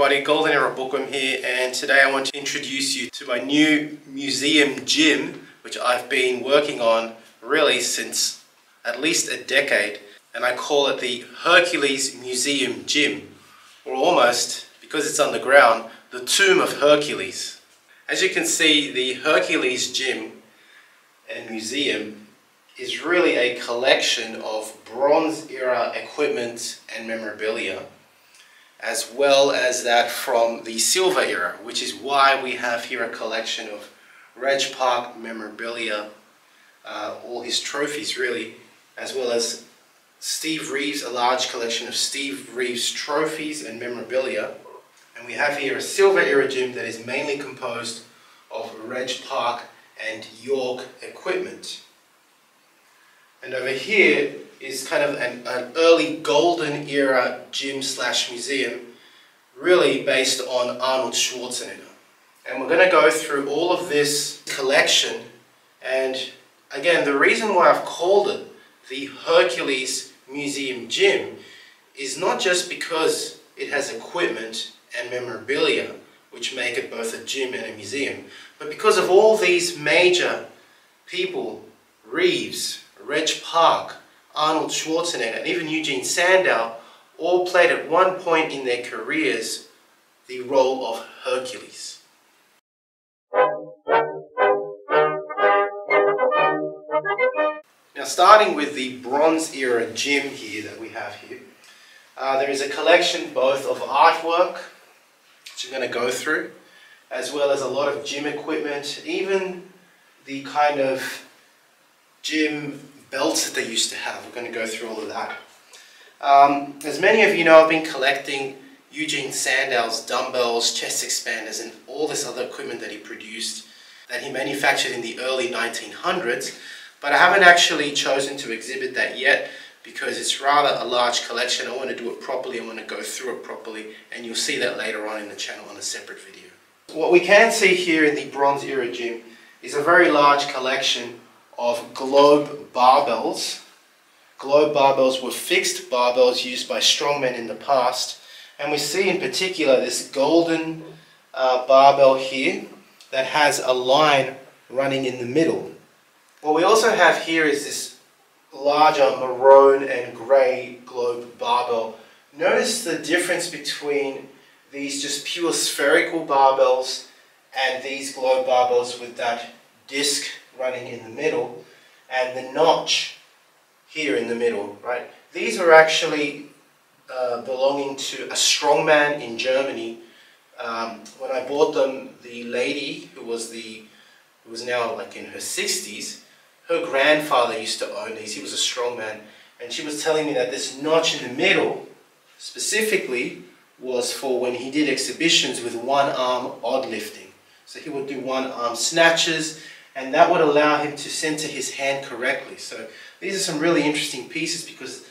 everybody, Golden Era Bookworm here, and today I want to introduce you to my new museum gym, which I've been working on really since at least a decade, and I call it the Hercules Museum Gym, or almost, because it's underground, the Tomb of Hercules. As you can see, the Hercules Gym and Museum is really a collection of Bronze Era equipment and memorabilia, as well as that from the Silver Era, which is why we have here a collection of Reg Park memorabilia, all his trophies really, as well as Steve Reeves, a large collection of Steve Reeves trophies and memorabilia. And we have here a Silver Era gym that is mainly composed of Reg Park and York equipment. And over here is kind of an early Golden Era gym slash museum, really based on Arnold Schwarzenegger. And we're going to go through all of this collection, and again, the reason why I've called it the Hercules Museum Gym is not just because it has equipment and memorabilia which make it both a gym and a museum, but because of all these major people, Reeves, Reg Park, Arnold Schwarzenegger, and even Eugene Sandow, all played at one point in their careers the role of Hercules. Now, starting with the Bronze Era gym here that we have here, there is a collection both of artwork, which I'm going to go through, as well as a lot of gym equipment, even the kind of gym belts that they used to have. We're going to go through all of that. As many of you know, I've been collecting Eugene Sandow's dumbbells, chest expanders, and all this other equipment that he produced, that he manufactured in the early 1900s, but I haven't actually chosen to exhibit that yet because it's rather a large collection. I want to do it properly, I want to go through it properly, and you'll see that later on in the channel on a separate video. What we can see here in the Bronze Era gym is a very large collection of globe barbells. Globe barbells were fixed barbells used by strongmen in the past, and we see in particular this golden barbell here that has a line running in the middle. What we also have here is this larger maroon and grey globe barbell. Notice the difference between these just pure spherical barbells and these globe barbells with that disc running in the middle and the notch here in the middle, right? These are actually belonging to a strongman in Germany. When I bought them, the lady who was now like in her 60s, her grandfather used to own these. He was a strongman, and she was telling me that this notch in the middle specifically was for when he did exhibitions with one arm odd lifting. So he would do one arm snatches, and that would allow him to center his hand correctly. So these are some really interesting pieces because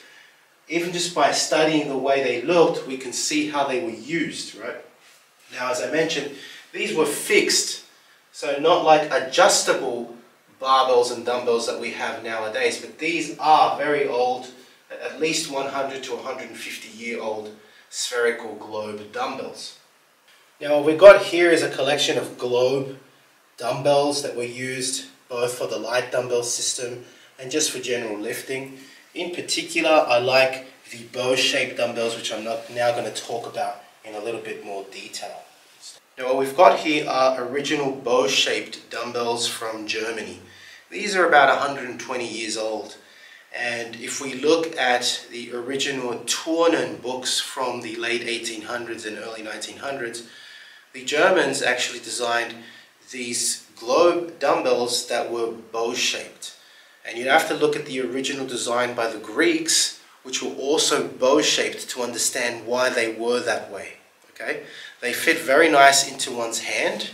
even just by studying the way they looked, we can see how they were used, right? Now, as I mentioned, these were fixed, so not like adjustable barbells and dumbbells that we have nowadays, but these are very old, at least 100 to 150 year old spherical globe dumbbells. Now, what we've got here is a collection of globe dumbbells that were used both for the light dumbbell system and just for general lifting. In particular, I like the bow-shaped dumbbells, which I'm now going to talk about in a little bit more detail. Now, what we've got here are original bow-shaped dumbbells from Germany. These are about 120 years old, and if we look at the original Turnen books from the late 1800s and early 1900s, the Germans actually designed these globe dumbbells that were bow-shaped. And you'd have to look at the original design by the Greeks, which were also bow-shaped, to understand why they were that way. Okay? They fit very nice into one's hand,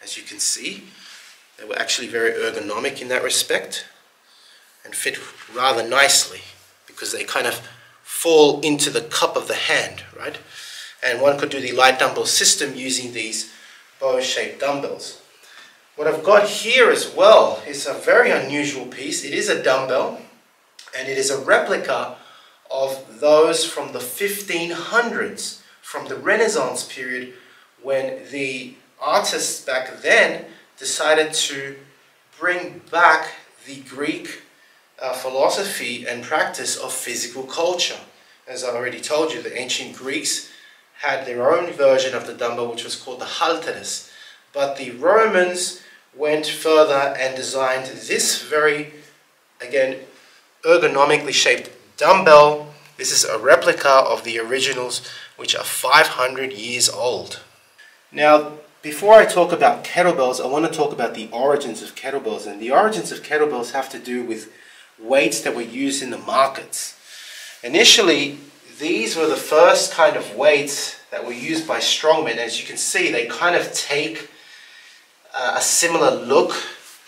as you can see. They were actually very ergonomic in that respect and fit rather nicely because they kind of fall into the cup of the hand, right? And one could do the light dumbbell system using these bow-shaped dumbbells. What I've got here as well is a very unusual piece. It is a dumbbell, and it is a replica of those from the 1500s from the Renaissance period, when the artists back then decided to bring back the Greek philosophy and practice of physical culture. As I already told you, the ancient Greeks had their own version of the dumbbell, which was called the halteres. But the Romans went further and designed this very, again, ergonomically shaped dumbbell. This is a replica of the originals, which are 500 years old. Now, before I talk about kettlebells, I want to talk about the origins of kettlebells. And the origins of kettlebells have to do with weights that were used in the markets. Initially, these were the first kind of weights that were used by strongmen. As you can see, they kind of take a similar look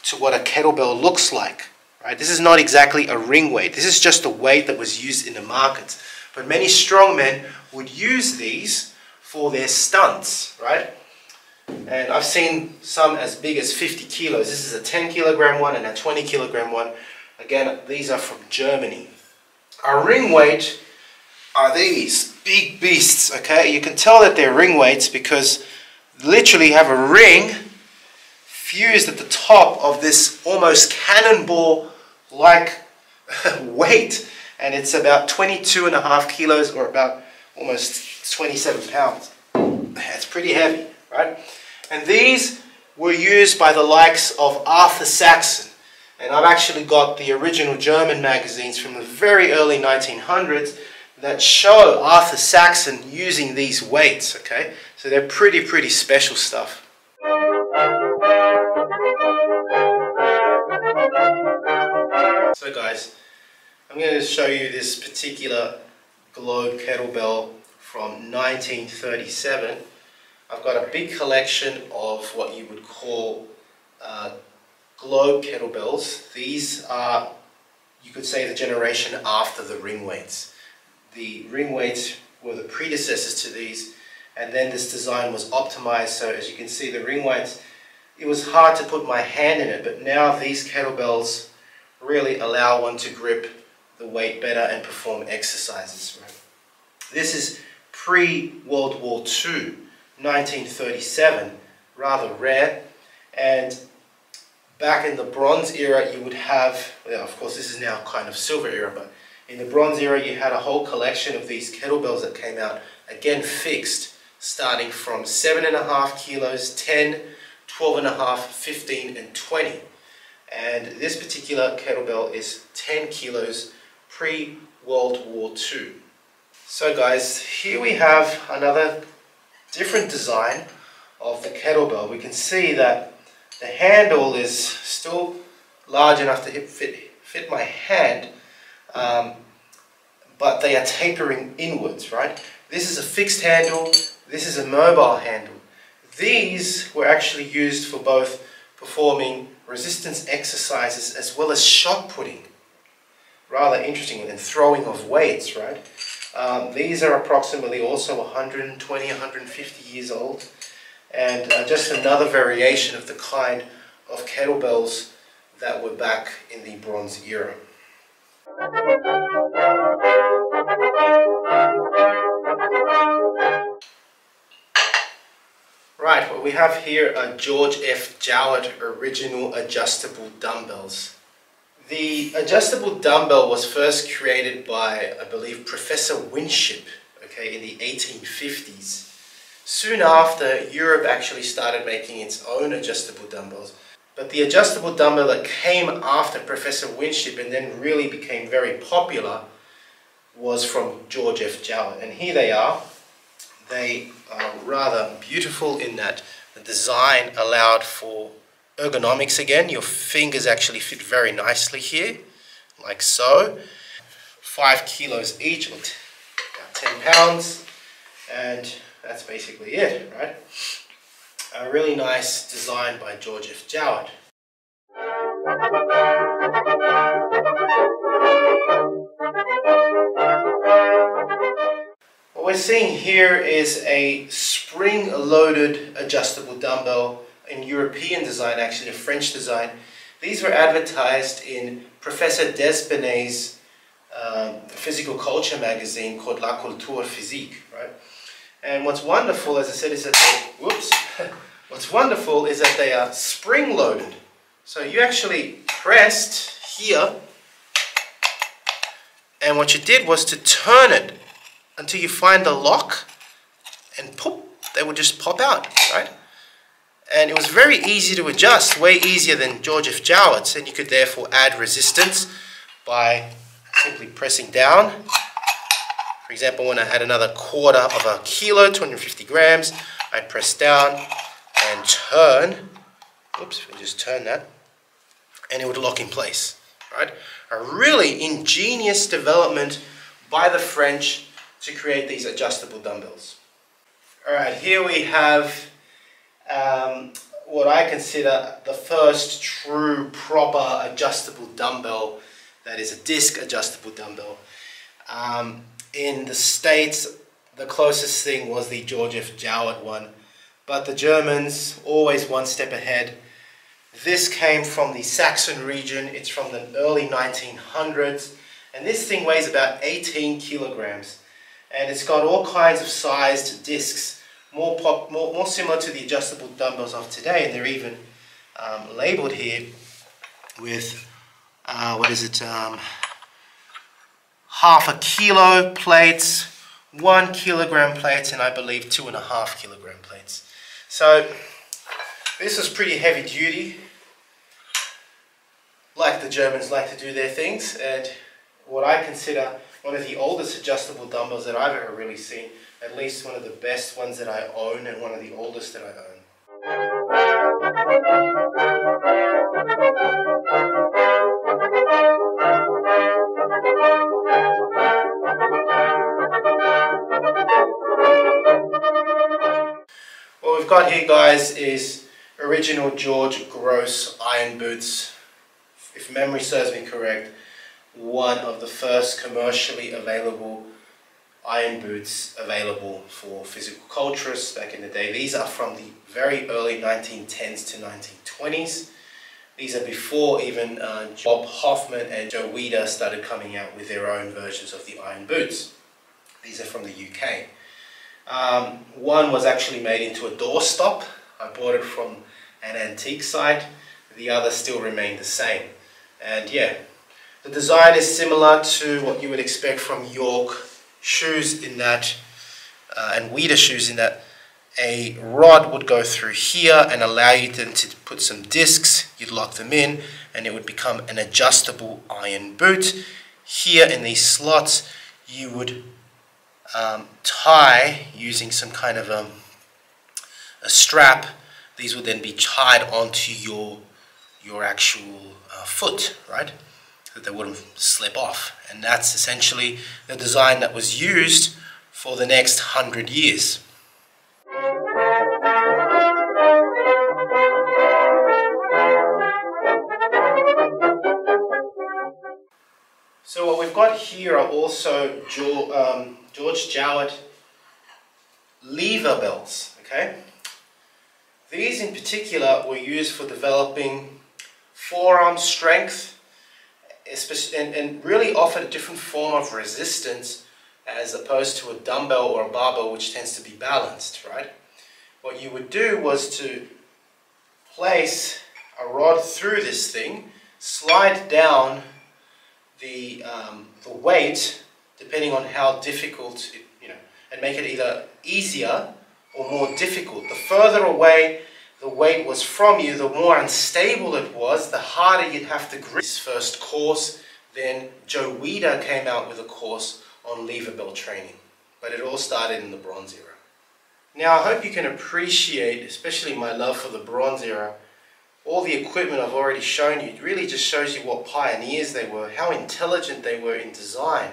to what a kettlebell looks like. Right? This is not exactly a ring weight. This is just a weight that was used in the markets. But many strongmen would use these for their stunts, right? And I've seen some as big as 50 kilos. This is a 10 kilogram one and a 20 kilogram one. Again, these are from Germany. Our ring weight are these big beasts, okay? You can tell that they're ring weights because literally have a ring fused at the top of this almost cannonball-like weight. And it's about 22.5 kilos, or about almost 27 pounds. It's pretty heavy, right? And these were used by the likes of Arthur Saxon. And I've actually got the original German magazines from the very early 1900s that show Arthur Saxon using these weights, okay? So they're pretty special stuff. So guys, I'm going to show you this particular Globe kettlebell from 1937. I've got a big collection of what you would call Globe kettlebells. These are, you could say, the generation after the ring weights. The ring weights were the predecessors to these, and then this design was optimized. So as you can see, the ring weights, it was hard to put my hand in it, but now these kettlebells really allow one to grip the weight better and perform exercises. Right? This is pre-World War II, 1937, rather rare. And back in the Bronze era, you would have, well, of course this is now kind of Silver era, but in the Bronze era you had a whole collection of these kettlebells that came out, again fixed, starting from 7.5 kilos, 10, 12.5, 15 and 20. And this particular kettlebell is 10 kilos pre-World War II. So guys, here we have another different design of the kettlebell. We can see that the handle is still large enough to fit my hand, but they are tapering inwards, right? This is a fixed handle, this is a mobile handle. These were actually used for both performing resistance exercises as well as shot putting. Rather interesting, and throwing of weights, right? These are approximately also 120, 150 years old, and just another variation of the kind of kettlebells that were back in the Bronze era. Right, what we have here are George F. Jowett original adjustable dumbbells. The adjustable dumbbell was first created by, I believe, Professor Winship, okay, in the 1850s. Soon after, Europe actually started making its own adjustable dumbbells. But the adjustable dumbbell that came after Professor Winship and then really became very popular was from George F. Jowett. And here they are. They are rather beautiful in that the design allowed for ergonomics again. Your fingers actually fit very nicely here, like so. 5 kilos each, or about 10 pounds, and that's basically it, right? A really nice design by George F. Jowett. What we're seeing here is a spring-loaded adjustable dumbbell in European design, actually a French design. These were advertised in Professor Desbenet's physical culture magazine called La Culture Physique, right? And what's wonderful, as I said, is that what's wonderful is that they are spring-loaded. So you actually pressed here, and what you did was to turn it until you find the lock, and poof, they would just pop out, right? And it was very easy to adjust, way easier than George F. Jowett's, and you could therefore add resistance by simply pressing down. For example, when I had another 1/4 kilo, 250 grams, I'd press down and turn. Oops, we just turn that, and it would lock in place, right? A really ingenious development by the French to create these adjustable dumbbells. All right, here we have what I consider the first true proper adjustable dumbbell, that is a disc adjustable dumbbell. In the States, the closest thing was the George F. Jowett one, but the Germans always one step ahead. This came from the Saxon region. It's from the early 1900s, and this thing weighs about 18 kilograms, and it's got all kinds of sized discs, more similar to the adjustable dumbbells of today, and they're even labeled here with what is it, 1/2 kilo plates, 1 kilogram plates, and I believe 2.5 kilogram plates. So this was pretty heavy duty, like the Germans like to do their things, and what I consider one of the oldest adjustable dumbbells that I've ever really seen, at least one of the best ones that I own, and one of the oldest that I own. What we've got here, guys, is original George Gross iron boots. If memory serves me correct, one of the first commercially available iron boots available for physical culturists back in the day. These are from the very early 1910s to 1920s. These are before even Bob Hoffman and Joe Weider started coming out with their own versions of the iron boots. These are from the UK. One was actually made into a doorstop. I bought it from an antique site. The other still remained the same. And yeah, the design is similar to what you would expect from York shoes in that, and Weider shoes in that, a rod would go through here and allow you then to put some discs. You'd lock them in, and it would become an adjustable iron boot. Here in these slots, you would tie using some kind of a strap. These would then be tied onto your actual foot, right? That they wouldn't slip off. And that's essentially the design that was used for the next 100 years. So what we've got here are also George Jowett lever bells, okay? These in particular were used for developing forearm strength, and really offered a different form of resistance as opposed to a dumbbell or a barbell, which tends to be balanced, right? What you would do was to place a rod through this thing, slide down the weight, depending on how difficult it, and make it either easier or more difficult. The further away the weight was from you, the more unstable it was, the harder you'd have to grip. His first course, then Joe Weider came out with a course on lever bell training. But it all started in the Bronze Era. Now I hope you can appreciate, especially my love for the Bronze Era, all the equipment I've already shown you. It really just shows you what pioneers they were, how intelligent they were in design.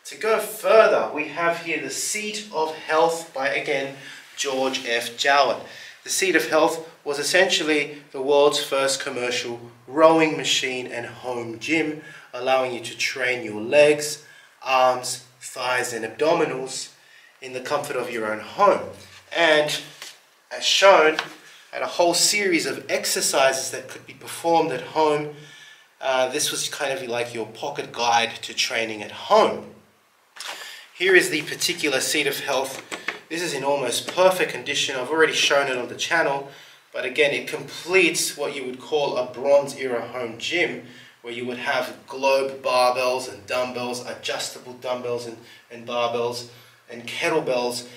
To go further, we have here the Seat of Health by, again, George F. Jowett. The Seat of Health was essentially the world's first commercial rowing machine and home gym, allowing you to train your legs, arms, thighs and abdominals in the comfort of your own home. And as shown, had a whole series of exercises that could be performed at home. This was kind of like your pocket guide to training at home. Here is the particular Seat of Health This is in almost perfect condition. I've already shown it on the channel, but again, it completes what you would call a Bronze Era home gym, where you would have globe barbells and dumbbells, adjustable dumbbells and barbells and kettlebells.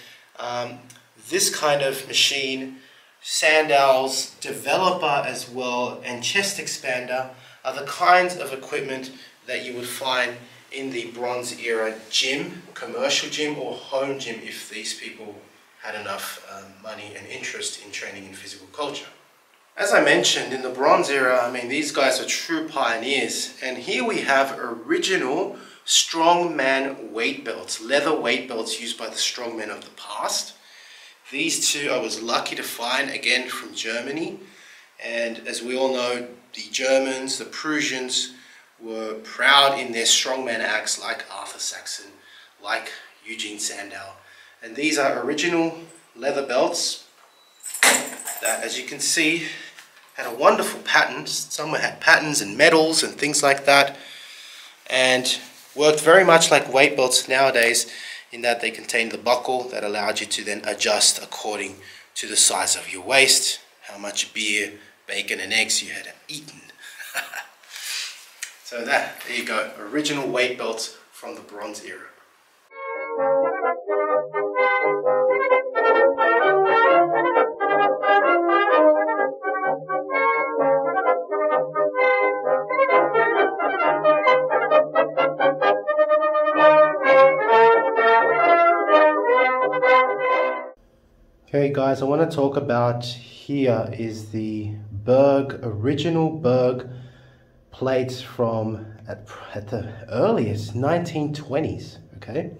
This kind of machine, Sandow's developer as well, and chest expander are the kinds of equipment that you would find in the Bronze Era gym, commercial gym or home gym, if these people had enough money and interest in training in physical culture. As I mentioned, in the Bronze Era, I mean, these guys are true pioneers, and here we have original strongman weight belts, leather weight belts used by the strongmen of the past. These two I was lucky to find, again from Germany, and as we all know, the Germans, the Prussians, were proud in their strongman acts like Arthur Saxon, like Eugene Sandow. And these are original leather belts that, as you can see, had a wonderful pattern. Some had patterns and medals and things like that, and worked very much like weight belts nowadays, in that they contained the buckle that allowed you to then adjust according to the size of your waist, how much beer, bacon and eggs you had eaten. So there you go, original weight belts from the Bronze Era. Okay guys, I want to talk about, here is the Berg, original Berg plates from at the earliest 1920s. Okay,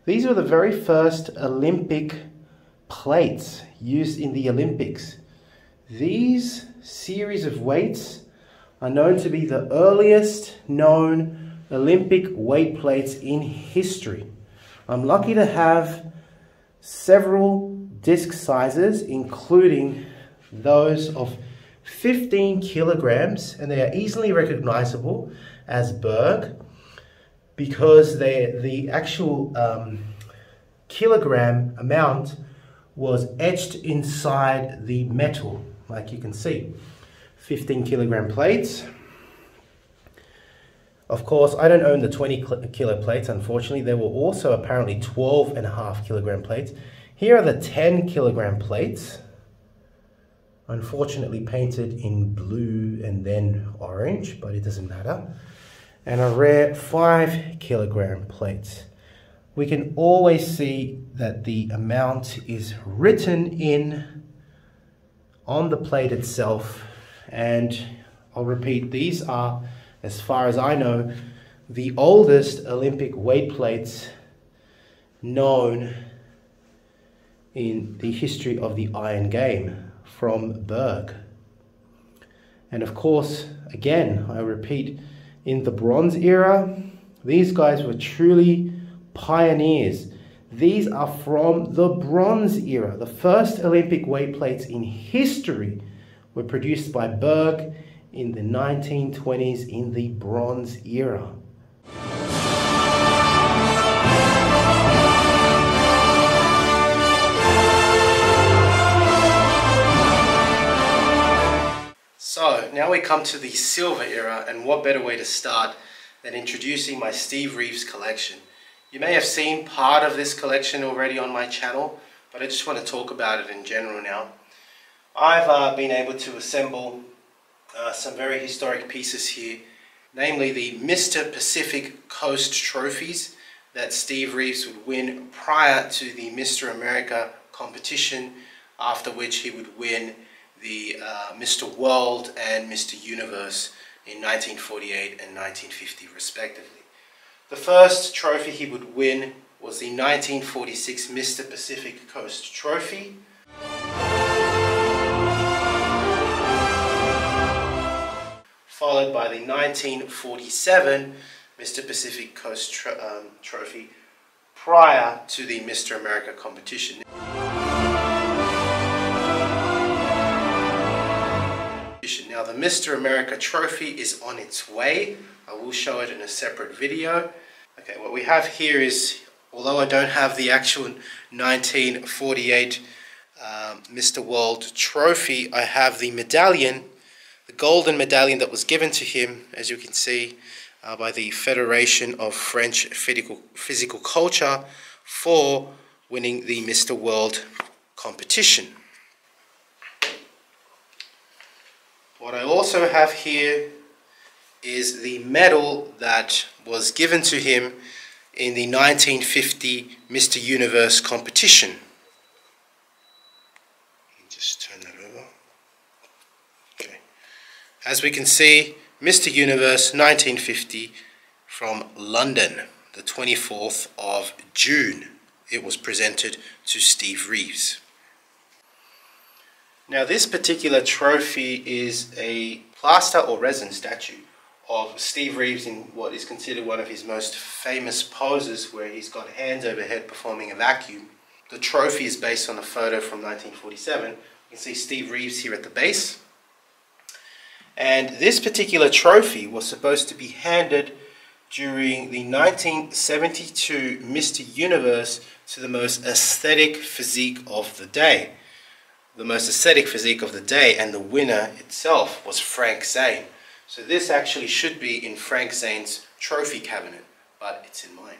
these were the very first Olympic plates used in the Olympics. These series of weights are known to be the earliest known Olympic weight plates in history. I'm lucky to have several disc sizes, including those of 15 kilograms, and they are easily recognizable as Berg because the actual kilogram amount was etched inside the metal, like you can see. 15 kilogram plates. Of course, I don't own the 20 kilo plates, unfortunately. There were also apparently 12.5 kilogram plates. Here are the 10 kilogram plates, unfortunately painted in blue and then orange, but it doesn't matter. And a rare 5 kilogram plates. We can always see that the amount is written in on the plate itself. And I'll repeat, these are, as far as I know, the oldest Olympic weight plates known in the history of the iron game from Berg. And of course, again, I repeat, in the Bronze Era, these guys were truly pioneers. These are from the Bronze Era. The first Olympic weight plates in history were produced by Berg in the 1920s in the Bronze Era. So now we come to the Silver Era, and what better way to start than introducing my Steve Reeves collection. You may have seen part of this collection already on my channel, but I just want to talk about it in general now. I've been able to assemble some very historic pieces here, namely the Mr. Pacific Coast trophies that Steve Reeves would win prior to the Mr. America competition, after which he would win the Mr. World and Mr. Universe in 1948 and 1950 respectively. The first trophy he would win was the 1946 Mr. Pacific Coast Trophy. Followed by the 1947 Mr. Pacific Coast Trophy prior to the Mr. America competition. Now the Mr. America trophy is on its way. I will show it in a separate video. Okay, what we have here is although I don't have the actual 1948 Mr. World trophy, I have the medallion, the golden medallion that was given to him, as you can see, by the Federation of French Physical Culture for winning the Mr. World competition. What I also have here is the medal that was given to him in the 1950 Mr. Universe competition. Just turn that over. Okay. As we can see, Mr. Universe 1950 from London, the 24th of June. It was presented to Steve Reeves. Now this particular trophy is a plaster or resin statue of Steve Reeves in what is considered one of his most famous poses, where he's got hands over head performing a vacuum. The trophy is based on a photo from 1947. You can see Steve Reeves here at the base. And this particular trophy was supposed to be handed during the 1972 Mr. Universe to the most aesthetic physique of the day. The most aesthetic physique of the day, and the winner itself was Frank Zane. So this actually should be in Frank Zane's trophy cabinet, but it's in mine.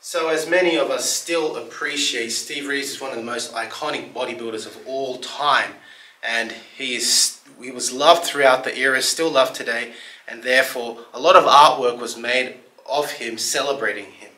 So as many of us still appreciate, Steve Reeves is one of the most iconic bodybuilders of all time. And he was loved throughout the era, still loved today, and therefore a lot of artwork was made of him, celebrating him.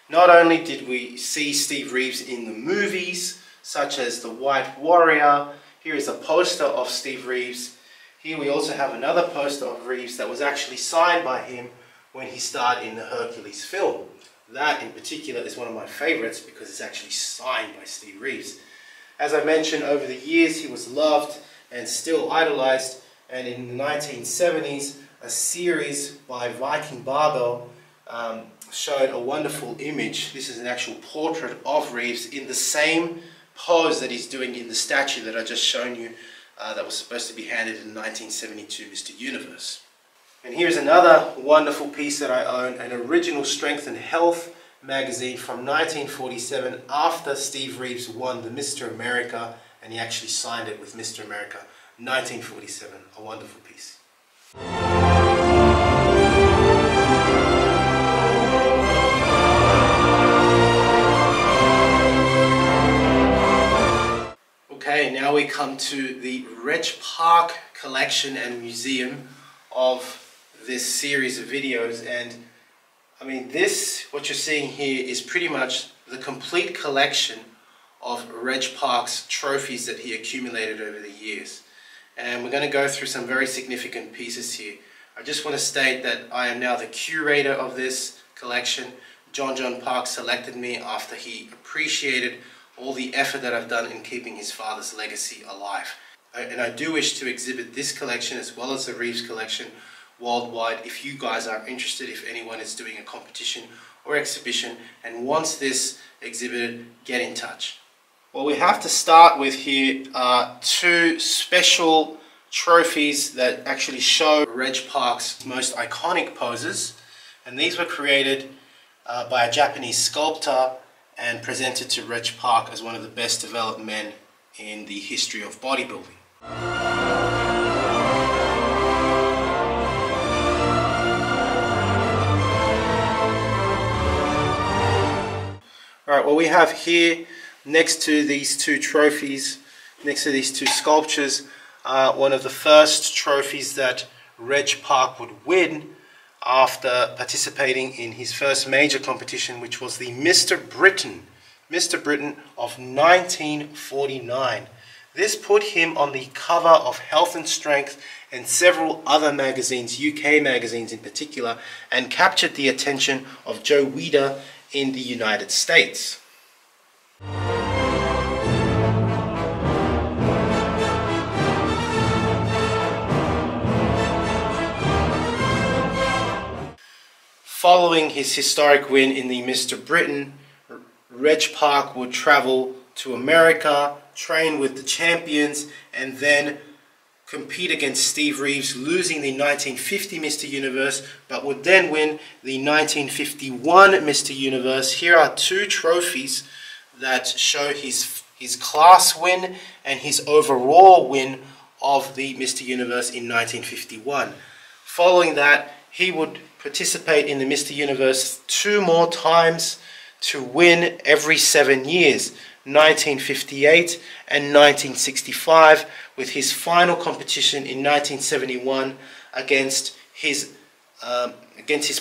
Not only did we see Steve Reeves in the movies, such as The White Warrior. Here is a poster of Steve Reeves. Here we also have another poster of Reeves that was actually signed by him when he starred in the Hercules film. That in particular is one of my favorites because it's actually signed by Steve Reeves. As I mentioned, over the years he was loved and still idolized, and in the 1970s a series by Viking Barbell showed a wonderful image. This is an actual portrait of Reeves in the same pose that he's doing in the statue that I just shown you, that was supposed to be handed in 1972 Mr. Universe. And here's another wonderful piece that I own, an original Strength and Health magazine from 1947, after Steve Reeves won the Mr. America, and he actually signed it with Mr. America, 1947, a wonderful piece. Okay, now we come to the Reg Park collection and museum of this series of videos. And I mean, what you're seeing here is pretty much the complete collection of Reg Park's trophies that he accumulated over the years. And we're going to go through some very significant pieces here. I just want to state that I am now the curator of this collection. John Park selected me after he appreciated all the effort that I've done in keeping his father's legacy alive. And I do wish to exhibit this collection as well as the Reeves collection worldwide. If you guys are interested, if anyone is doing a competition or exhibition and wants this exhibited, get in touch. What we have to start with here are two special trophies that actually show Reg Park's most iconic poses, and these were created by a Japanese sculptor and presented to Reg Park as one of the best developed men in the history of bodybuilding. Alright, what we have here next to these two trophies, next to these two sculptures, one of the first trophies that Reg Park would win after participating in his first major competition, which was the Mr. Britain of 1949. This put him on the cover of Health and Strength and several other magazines, UK magazines in particular, and captured the attention of Joe Weider in the United States. Following his historic win in the Mr. Britain, Reg Park would travel to America, train with the champions, and then compete against Steve Reeves, losing the 1950 Mr. Universe, but would then win the 1951 Mr. Universe. Here are two trophies that show his class win and his overall win of the Mr. Universe in 1951. Following that, he would participate in the Mr. Universe 2 more times to win every 7 years, 1958 and 1965, with his final competition in 1971 against his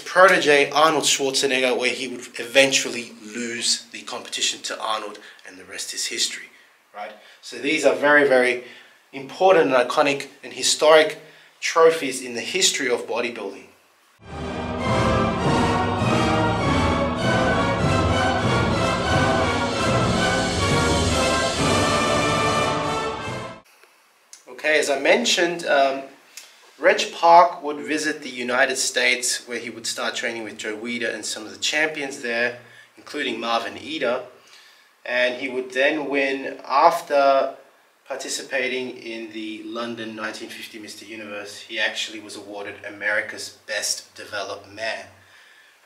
protege Arnold Schwarzenegger, where he would eventually lose the competition to Arnold, and the rest is history, right? So these are very, very important and iconic and historic trophies in the history of bodybuilding. Okay, as I mentioned, Reg Park would visit the United States, where he would start training with Joe Weider and some of the champions there, including Marvin Eder. And he would then win, after participating in the London 1950 Mr. Universe, he actually was awarded America's Best Developed Man.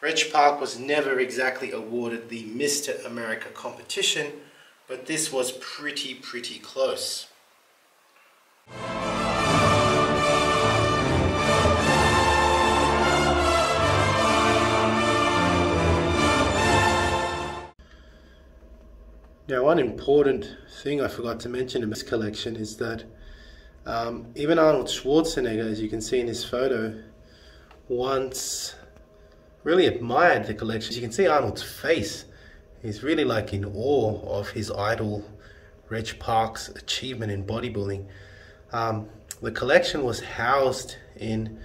Reg Park was never exactly awarded the Mr. America competition, but this was pretty close. Now, one important thing I forgot to mention in this collection is that even Arnold Schwarzenegger, as you can see in this photo, once really admired the collection. You can see Arnold's face. He's really like in awe of his idol Reg Park's achievement in bodybuilding. The collection was housed in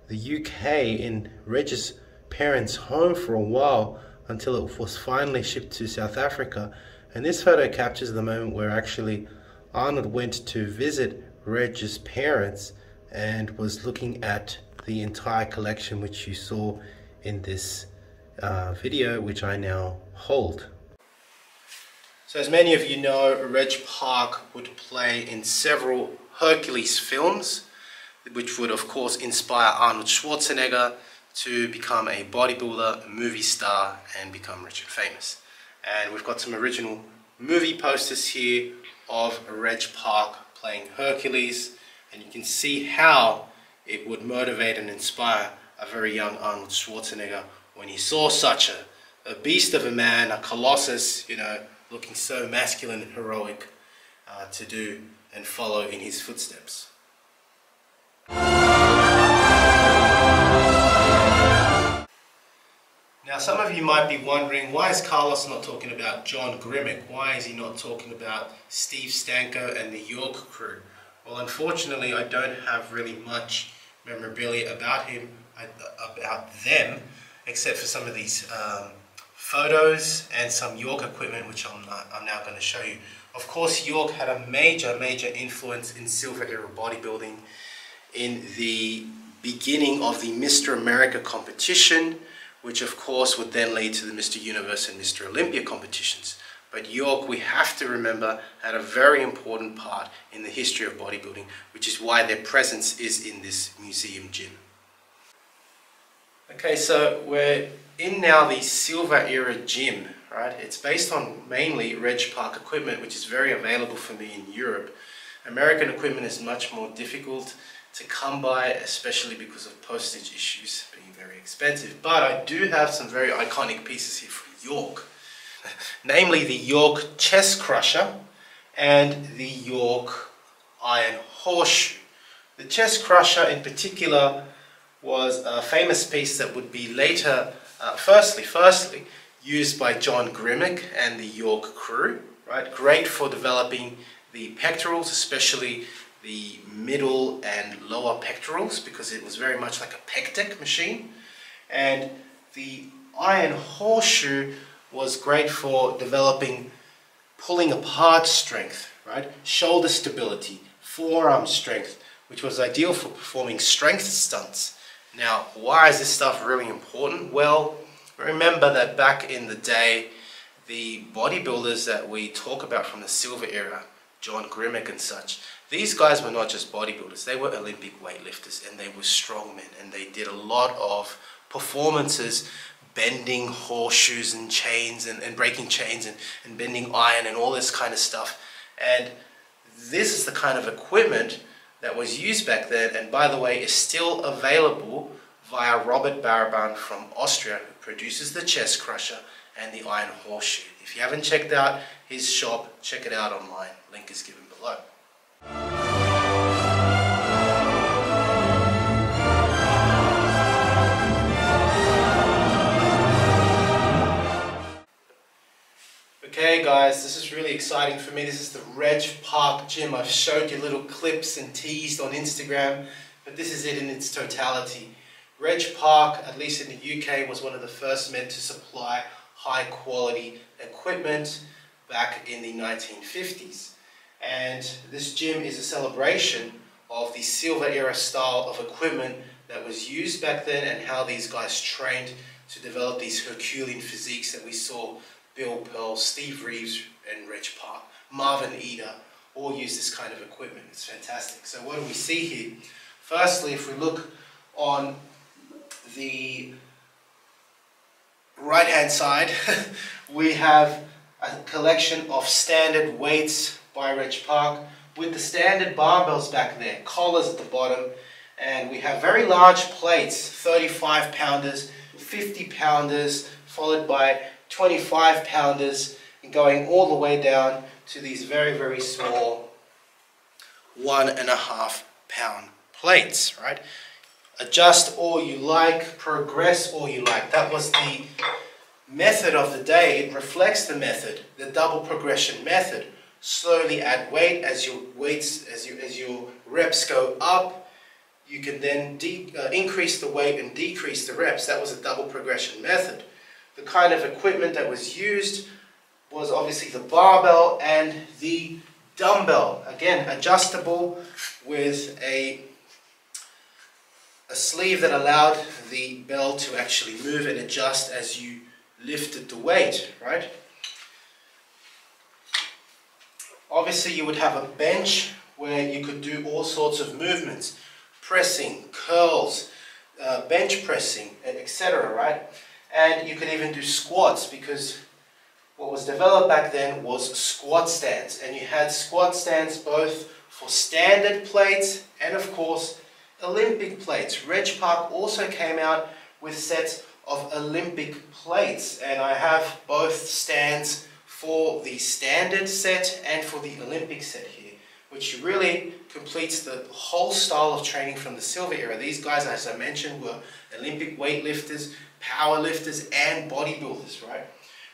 the UK in Reg's parents' home for a while, until it was finally shipped to South Africa. And this photo captures the moment where actually Arnold went to visit Reg's parents and was looking at the entire collection, which you saw in this video, which I now hold. So as many of you know, Reg Park would play in several Hercules films, which would of course inspire Arnold Schwarzenegger to become a bodybuilder, a movie star, and become rich and famous. And we've got some original movie posters here of Reg Park playing Hercules, and you can see how it would motivate and inspire a very young Arnold Schwarzenegger when he saw such a beast of a man, a colossus, you know, looking so masculine and heroic, to do and follow in his footsteps. Now, some of you might be wondering, why is Carlos not talking about John Grimek? Why is he not talking about Steve Stanko and the York crew? Well, unfortunately, I don't have really much memorabilia about them, except for some of these photos and some York equipment, which I'm now going to show you. Of course, York had a major influence in silver era bodybuilding in the beginning of the Mr. America competition, which of course would then lead to the Mr. Universe and Mr. Olympia competitions. But York, we have to remember, had a very important part in the history of bodybuilding, which is why their presence is in this museum gym. Okay, so we're in now the silver era gym, right? It's based on mainly Reg Park equipment, which is very available for me in Europe. American equipment is much more difficult to come by, especially because of postage issues being very expensive. But I do have some very iconic pieces here from York, namely the York Chest Crusher and the York Iron Horseshoe. The Chest Crusher in particular was a famous piece that would be later, firstly used by John Grimek and the York crew, right? Great for developing the pectorals, especially the middle and lower pectorals, because it was very much like a pec deck machine. And the Iron Horseshoe was great for developing pulling apart strength, right? Shoulder stability, forearm strength, which was ideal for performing strength stunts. Now, why is this stuff really important? Well, remember that back in the day, the bodybuilders that we talk about from the silver era, John Grimek and such, these guys were not just bodybuilders, they were Olympic weightlifters, and they were strongmen, and they did a lot of performances bending horseshoes and chains and breaking chains and bending iron and all this kind of stuff. And this is the kind of equipment that was used back then, and by the way is still available via Robert Baraban from Austria, who produces the chest crusher and the iron horseshoe. If you haven't checked out his shop, check it out online. Link is given below. Okay guys, this is really exciting for me. This is the Reg Park Gym. I've showed you little clips and teased on Instagram, but this is it in its totality. Reg Park, at least in the UK, was one of the first men to supply high quality equipment back in the 1950s. And this gym is a celebration of the silver era style of equipment that was used back then and how these guys trained to develop these Herculean physiques that we saw Bill Pearl, Steve Reeves and Reg Park, Marvin Eder, all use this kind of equipment. It's fantastic. So what do we see here? Firstly, if we look on the right hand side, we have a collection of standard weights by Reg Park with the standard barbells back there, collars at the bottom, and we have very large plates, 35 pounders, 50 pounders, followed by 25 pounders, and going all the way down to these very, very small 1.5 pound plates, right? Adjust all you like, progress all you like. That was the method of the day. It reflects the method, the double progression method. Slowly add weight as your weights, as your reps go up. You can then increase the weight and decrease the reps. That was a double progression method. The kind of equipment that was used was obviously the barbell and the dumbbell. Again, adjustable with a sleeve that allowed the bell to actually move and adjust as you lifted the weight, right? Obviously you would have a bench where you could do all sorts of movements, pressing, curls, bench pressing, etc., right? And you could even do squats, because what was developed back then was squat stands, and you had squat stands both for standard plates and of course Olympic plates. Reg Park also came out with sets of Olympic plates, and I have both stands for the standard set and for the Olympic set here, which really completes the whole style of training from the silver era. These guys, as I mentioned, were Olympic weightlifters, power lifters and bodybuilders, right?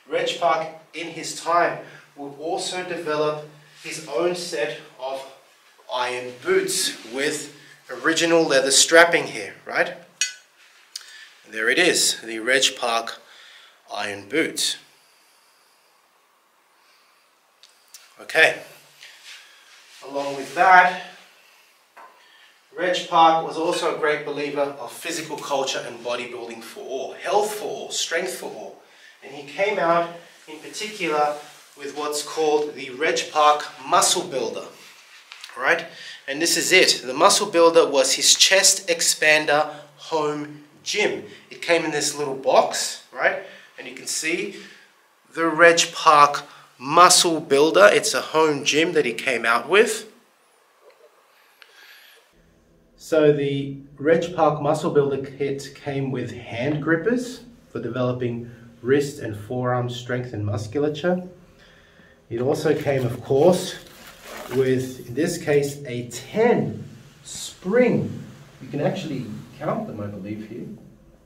Reg Park in his time would also develop his own set of iron boots with original leather strapping here, right? And there it is, the Reg Park iron boots. Okay, along with that, Reg Park was also a great believer of physical culture and bodybuilding for all, health for all, strength for all. And he came out in particular with what's called the Reg Park Muscle Builder, right? And this is it. The Muscle Builder was his chest expander home gym. It came in this little box, right? And you can see the Reg Park Muscle Builder. It's a home gym that he came out with. So the Reg Park Muscle Builder kit came with hand grippers for developing wrist and forearm strength and musculature. It also came, of course, with, in this case, a 10 spring. You can actually count them, I believe, here.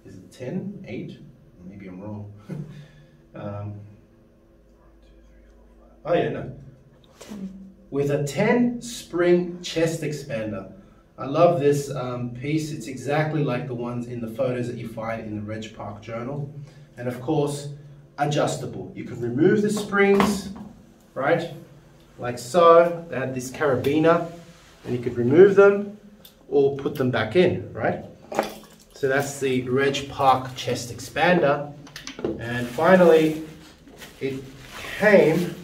Is it 10, 8? Maybe I'm wrong. Oh yeah, no. 10. With a 10 spring chest expander. I love this piece. It's exactly like the ones in the photos that you find in the Reg Park Journal. And of course, adjustable. You can remove the springs, right? Like so. They had this carabiner, and you could remove them or put them back in, right? So that's the Reg Park chest expander. And finally, it came,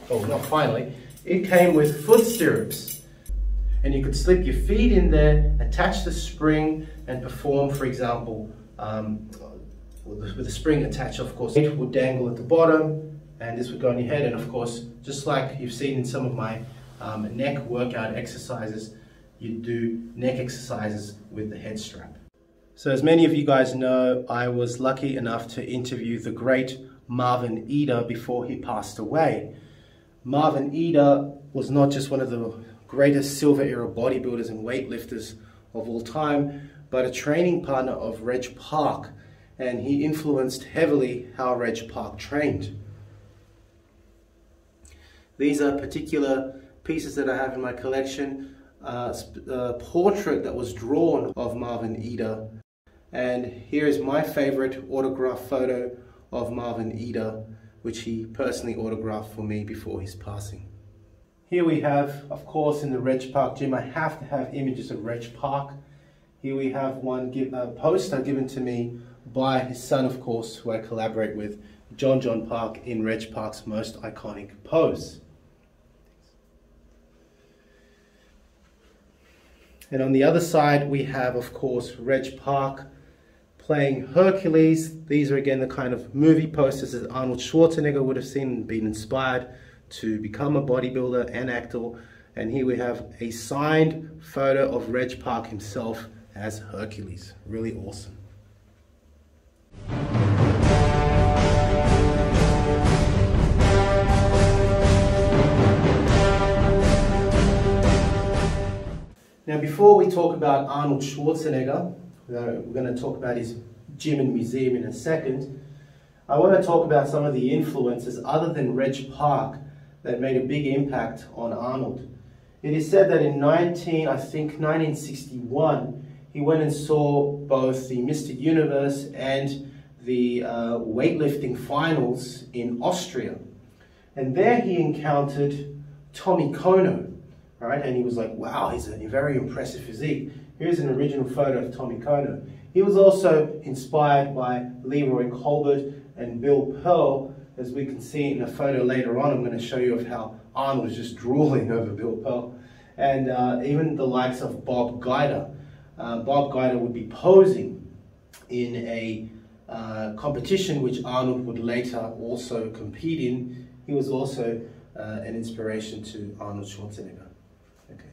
oh, not finally, it came with foot stirrups. And you could slip your feet in there, attach the spring, and perform, for example, with the spring attached, of course. It would dangle at the bottom, and this would go on your head. And of course, just like you've seen in some of my neck workout exercises, you do neck exercises with the head strap. So as many of you guys know, I was lucky enough to interview the great Marvin Eder before he passed away. Marvin Eder was not just one of the greatest silver era bodybuilders and weightlifters of all time, but a training partner of Reg Park, and he influenced heavily how Reg Park trained. These are particular pieces that I have in my collection, a portrait that was drawn of Marvin Eder, and here is my favorite autograph photo of Marvin Eder, which he personally autographed for me before his passing. Here we have, of course, in the Reg Park gym, I have to have images of Reg Park. Here we have one poster given to me by his son, of course, who I collaborate with, John Park, in Reg Park's most iconic pose. And on the other side, we have, of course, Reg Park playing Hercules. These are again the kind of movie posters that Arnold Schwarzenegger would have seen and been inspired to become a bodybuilder and actor. And here we have a signed photo of Reg Park himself as Hercules. Really awesome. Now, before we talk about Arnold Schwarzenegger, we're going to talk about his gym and museum in a second. I want to talk about some of the influences other than Reg Park that made a big impact on Arnold. It is said that in 1961, he went and saw both the Mr. Universe and the weightlifting finals in Austria. And there he encountered Tommy Kono. Right? And he was like, wow, he's a very impressive physique. Here's an original photo of Tommy Kono. He was also inspired by Leroy Colbert and Bill Pearl, as we can see in a photo later on. I'm going to show you of how Arnold was just drooling over Bill Pearl. And even the likes of Bob Guider. Bob Guider would be posing in a competition which Arnold would later also compete in. He was also an inspiration to Arnold Schwarzenegger. Okay.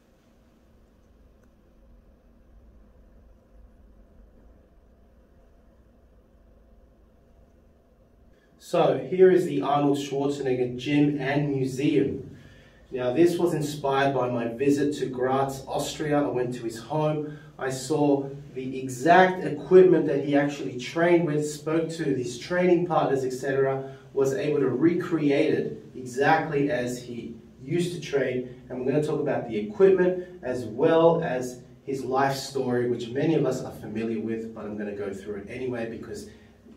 So here is the Arnold Schwarzenegger gym and museum. Now this was inspired by my visit to Graz, Austria. I went to his home. I saw the exact equipment that he actually trained with, spoke to his training partners, etc. Was able to recreate it exactly as he used to train. And we're going to talk about the equipment as well as his life story, which many of us are familiar with, but I'm going to go through it anyway because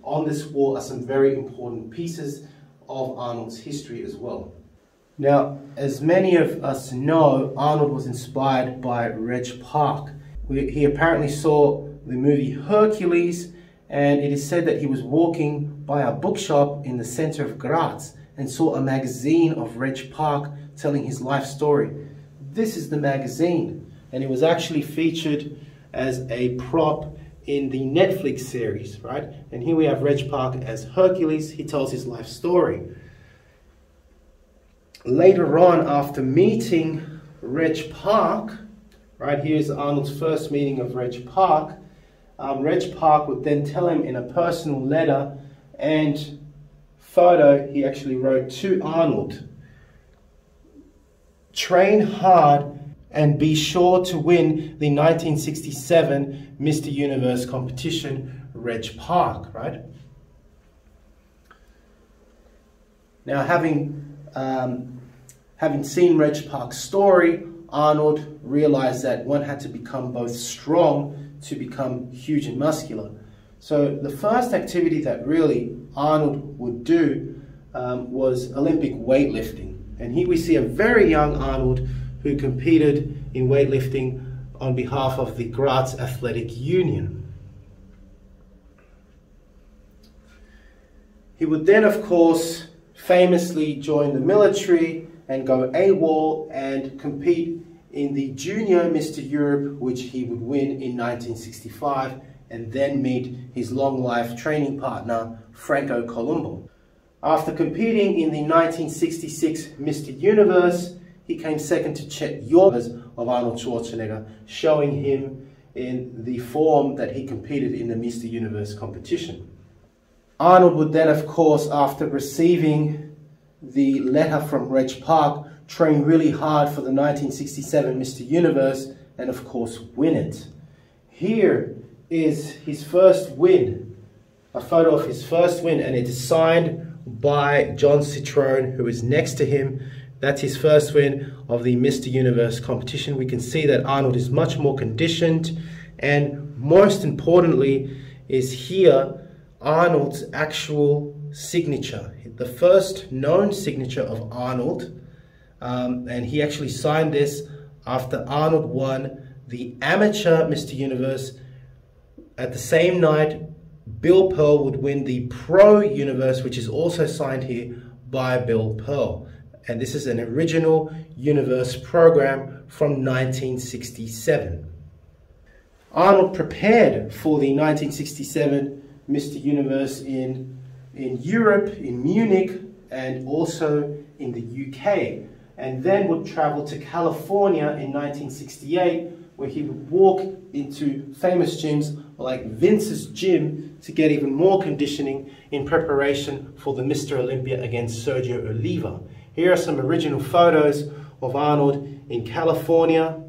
on this wall are some very important pieces of Arnold's history as well. Now, as many of us know, Arnold was inspired by Reg Park. He apparently saw the movie Hercules, and it is said that he was walking by a bookshop in the center of Graz and saw a magazine of Reg Park telling his life story. This is the magazine, and it was actually featured as a prop in the Netflix series, right? And here we have Reg Park as Hercules. He tells his life story. Later on, after meeting Reg Park, right, here's Arnold's first meeting of Reg Park. Reg Park would then tell him in a personal letter and photo he actually wrote to Arnold, train hard and be sure to win the 1967 Mr. Universe competition, Reg Park, right? Now, having seen Reg Park's story, Arnold realized that one had to become both strong to become huge and muscular. So the first activity that really Arnold would do was Olympic weightlifting. And here we see a very young Arnold who competed in weightlifting on behalf of the Graz Athletic Union. He would then, of course, famously join the military and go AWOL and compete in the Junior Mr. Europe, which he would win in 1965, and then meet his long-life training partner, Franco Columbu. After competing in the 1966 Mr. Universe, he came second to Chet York of Arnold Schwarzenegger, showing him in the form that he competed in the Mr. Universe competition. Arnold would then, of course, after receiving the letter from Reg Park, train really hard for the 1967 Mr. Universe and, of course, win it. Here is his first win, a photo of his first win, and it is signed by John Citrone, who is next to him. That's his first win of the Mr. Universe competition. We can see that Arnold is much more conditioned, and most importantly is here Arnold's actual signature, the first known signature of Arnold, and he actually signed this after Arnold won the amateur Mr. Universe. At the same night, Bill Pearl would win the Pro Universe, which is also signed here by Bill Pearl. And this is an original Universe program from 1967. Arnold prepared for the 1967 Mr. Universe in Europe, in Munich, and also in the UK. And then would travel to California in 1968, where he would walk into famous gyms like Vince's Gym to get even more conditioning in preparation for the Mr. Olympia against Sergio Oliva. Here are some original photos of Arnold in California,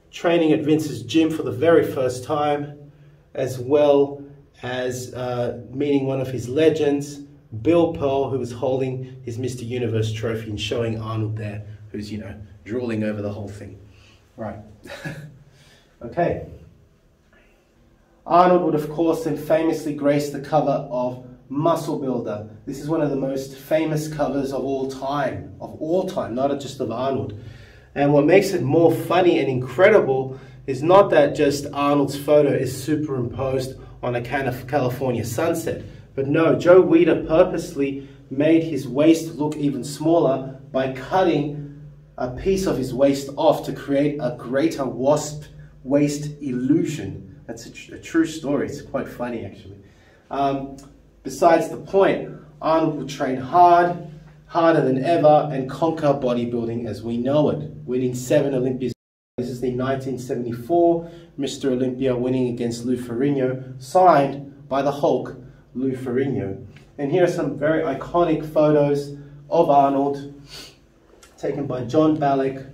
training at Vince's Gym for the very first time, as well as meeting one of his legends, Bill Pearl, who was holding his Mr. Universe trophy, and showing Arnold there, who's, you know, drooling over the whole thing. Right. Okay. Arnold would, of course, then famously grace the cover of Muscle Builder. This is one of the most famous covers of all time, not just of Arnold. And what makes it more funny and incredible is not that just Arnold's photo is superimposed on a California sunset, but no, Joe Weider purposely made his waist look even smaller by cutting a piece of his waist off to create a greater wasp waist illusion. That's a true story. It's quite funny, actually. Besides the point, Arnold would train hard, harder than ever, and conquer bodybuilding as we know it, winning 7 Olympias. This is the 1974 Mr. Olympia, winning against Lou Ferrigno, signed by the Hulk, Lou Ferrigno. And here are some very iconic photos of Arnold, taken by John Ballack,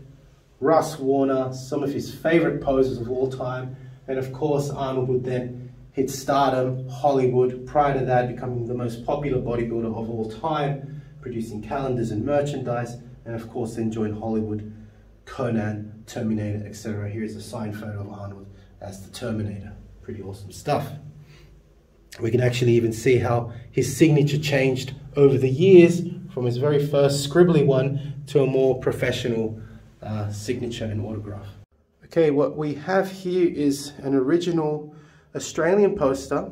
Russ Warner, some of his favorite poses of all time. And of course, Arnold would then hit stardom, Hollywood, prior to that becoming the most popular bodybuilder of all time, producing calendars and merchandise, and of course then joined Hollywood, Conan, Terminator, etc. Here's a signed photo of Arnold as the Terminator. Pretty awesome stuff. We can actually even see how his signature changed over the years, from his very first scribbly one to a more professional signature and autograph. Okay, what we have here is an original Australian poster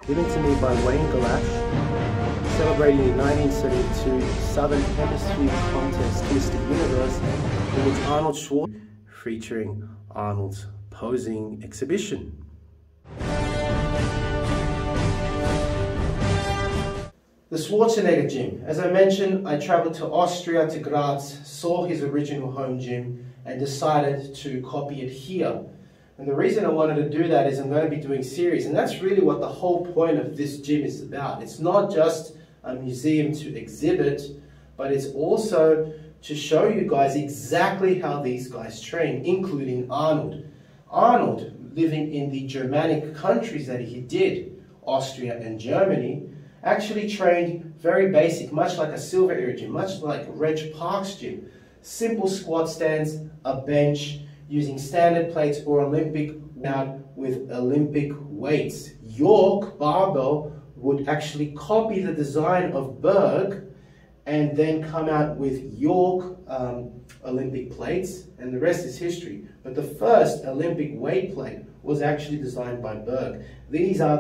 given to me by Wayne Galash, celebrating the 1972 Southern Hemisphere Contest Mr. Universe, in which Arnold Schwarzenegger, featuring Arnold's posing exhibition. The Schwarzenegger Gym. As I mentioned, I traveled to Austria, to Graz, saw his original home gym, and decided to copy it here. And the reason I wanted to do that is I'm going to be doing series, and that's really what the whole point of this gym is about. It's not just a museum to exhibit, but it's also to show you guys exactly how these guys train, including Arnold. Arnold, living in the Germanic countries that he did, Austria and Germany, actually trained very basic, much like a Silver Era gym, much like Reg Park's gym. Simple squat stands, a bench, using standard plates or Olympic out with Olympic weights. York Barbell would actually copy the design of Berg and then come out with York Olympic plates, and the rest is history. But the first Olympic weight plate was actually designed by Berg. These are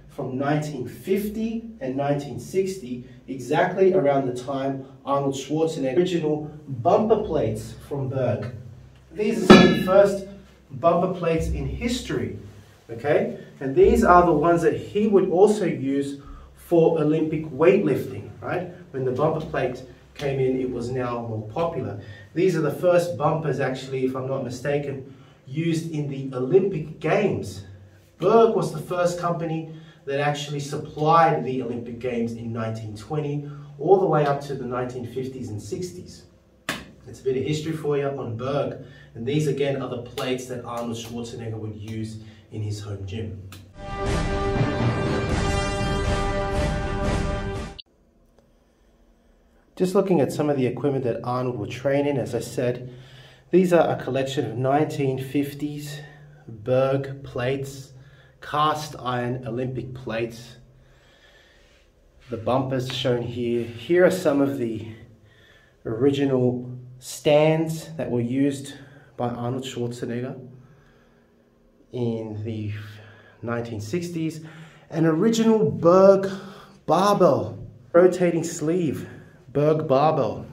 from 1950 and 1960, exactly around the time Arnold Schwarzenegger original bumper plates from Berg. these are some of the first bumper plates in history, okay? And these are the ones that he would also use for Olympic weightlifting, right? When the bumper plate came in, it was now more popular. These are the first bumpers, actually, if I'm not mistaken, used in the Olympic Games. Berg was the first company that actually supplied the Olympic Games in 1920, all the way up to the 1950s and 60s. It's a bit of history for you on Berg. And these, again, are the plates that Arnold Schwarzenegger would use in his home gym. Just looking at some of the equipment that Arnold would train in, as I said, these are a collection of 1950s Berg plates, cast iron Olympic plates. The bumpers shown here. Here are some of the original stands that were used by Arnold Schwarzenegger in the 1960s. An original Berg barbell, rotating sleeve. Berg barbell,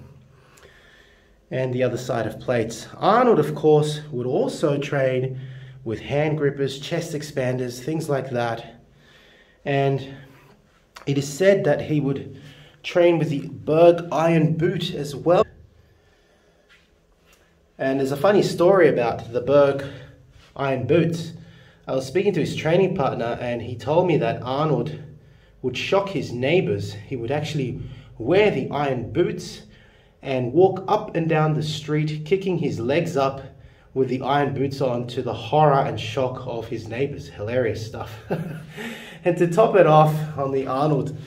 and the other side of plates. Arnold, of course, would also train with hand grippers, chest expanders, things like that. And it is said that he would train with the Berg iron boot as well. And there's a funny story about the Berg iron boots. I was speaking to his training partner, and he told me that Arnold would shock his neighbors. He would actually wear the iron boots and walk up and down the street kicking his legs up with the iron boots on, to the horror and shock of his neighbors. Hilarious stuff. And to top it off, on the Arnold